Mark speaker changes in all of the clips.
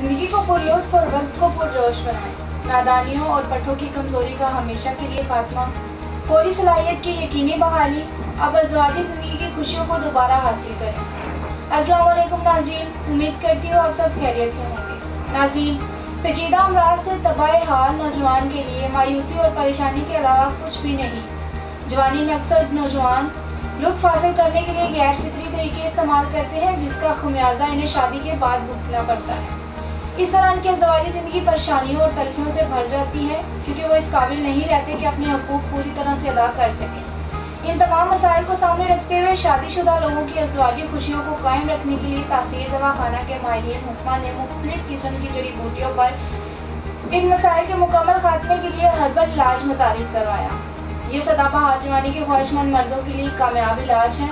Speaker 1: ज़िंदगी को पुरलुत्फ़ और वक्त को पुरजोश बनाएं। नादानियों और पट्टों की कमज़ोरी का हमेशा के लिए खात्मा, फौरी सलाहियत की यकीनी बहाली, अब अज़वाजी ज़िंदगी की खुशियों को दोबारा हासिल करें। अस्सलाम वालेकुम नाज़रीन, उम्मीद करती हूँ आप सब खैरियत से होंगे। नाज़रीन, पेचीदा अमराज से तबाह हाल नौजवान के लिए मायूसी और परेशानी के अलावा कुछ भी नहीं। जवानी में अक्सर नौजवान लुत्फ़ हासिल करने के लिए गैर फितरी तरीके इस्तेमाल करते हैं, जिसका खमियाजा इन्हें शादी के बाद भुगतना पड़ता है। इस तरह इनकी ज़वाली ज़िंदगी परेशानियों और तलखियों से भर जाती है, क्योंकि वो इस काबिल नहीं रहते कि अपने हकूक़ पूरी तरह से अदा कर सकें। इन तमाम मसाइल को सामने रखते हुए शादीशुदा लोगों की अज़वाजी खुशियों को कायम रखने के लिए तासीर दवाखाना के माहिरीन हुक्मा ने मुख्तलिफ किस्म की जड़ी बूटियों पर इन मसाइल के मुकम्मल खात्मे के लिए हर्बल इलाज मुतारिफ करवाया। ये सदाबहार जवानी के ख्वाहिशमंद मर्दों के लिए कामयाब इलाज है।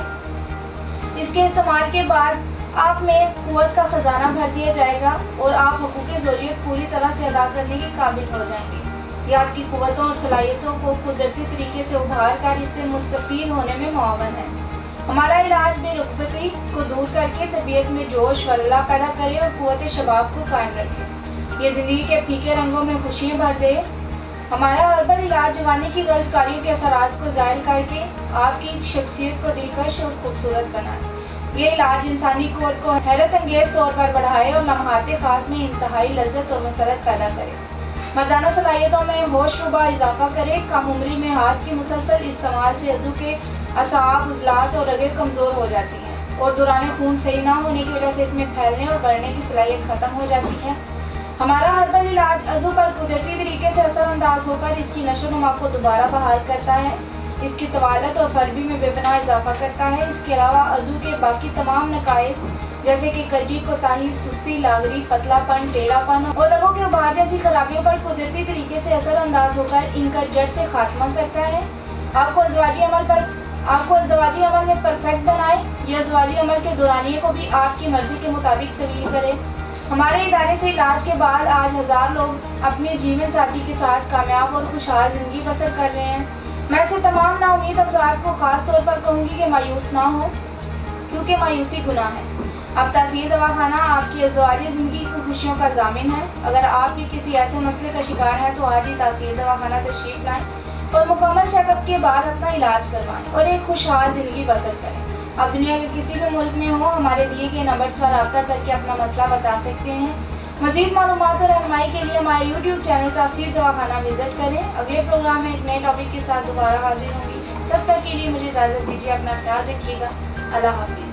Speaker 1: इसके इस्तेमाल के बाद आप में कुव्वत का खजाना भर दिया जाएगा और आप हकूक़ ज़ौजियत पूरी तरह से अदा करने के काबिल हो जाएंगे। ये आपकी कुव्वतों और सलाहियतों को कुदरती तरीके से उभार कर इससे मुस्तफ़ीद होने में मुआवन है। हमारा इलाज बेरुग़बती को दूर करके तबीयत में जोश वल्वला पैदा करे और कुव्वत शबाब को कायम रखे। ये ज़िंदगी के फीके रंगों में खुशियाँ भर दे। हमारा हर्बल इलाज जवानी की गलतकारियों के असरात को ज़ाहिर करके आपकी शख्सियत को दिलकश और खूबसूरत बनाए। ये इलाज इंसानी कोर को हैरत अंगेज़ तौर पर बढ़ाए और लम्हाते ख़ास में इंतहाई लज्जत और मसरत पैदा करे। मर्दाना सलाहियतों में होशरुबा इजाफा करे। कम उम्री में हाथ के मुसलसल इस्तेमाल से अज़ू के असाब, उज़लात और रगें कमज़ोर हो जाती हैं और दौरान खून सही ना होने की वजह से इसमें फैलने और बढ़ने की सलाहियत ख़त्म हो जाती है। हमारा हर्बल इलाज अज़ू पर कुदरती तरीके से असरअंदाज होकर इसकी नशोनुमा को दोबारा बहाल करता है, इसकी तवालत और फरबी में बेपनाह इजाफा करता है। इसके अलावा अज़ू के बाकी तमाम नकाइस जैसे कि कजी, कोताही, सुस्ती, लागरी, पतलापन, टेढ़ापन और रगों के उबार जैसी खराबियों पर कुदरती तरीके से असरअंदाज होकर इनका जड़ से खात्मा करता है। आपको अज़वाजी अमल में परफेक्ट बनाए। यह अज़वाजी अमल के दौरानिए को भी आपकी मर्जी के मुताबिक तवील करे। हमारे इदारे से इलाज के बाद आज 1000 लोग अपने जीवन साथी के साथ कामयाब और खुशहाल ज़िंदगी बसर कर रहे हैं। मैं ऐसे तमाम नाउमीद अफराद को ख़ास तौर पर कहूँगी कि मायूस ना हो, क्योंकि मायूसी गुनाह है। अब तासीर दवाखाना आपकी अज़वाजी ज़िंदगी की खुशियों का ज़ामिन है। अगर आप भी किसी ऐसे मसले का शिकार हैं तो आज ही तासीर दवाखाना तशरीफ़ लाएँ और मुकम्मल चेकअप के बाद अपना इलाज करवाएँ और एक खुशहाल ज़िंदगी बसर करें। आप दुनिया के किसी भी मुल्क में हो, हमारे दिए गए नंबर्स पर रब्ता करके अपना मसला बता सकते हैं। मज़ीद मालूमात और रहनुमाई के लिए हमारे YouTube चैनल तासीर दवाखाना विज़िट करें। अगले प्रोग्राम में एक नए टॉपिक के साथ दोबारा हाजिर होंगी। तब तक के लिए मुझे इजाज़त दीजिए। अपना ख्याल रखिएगा। अल्लाह हाफ़िज़।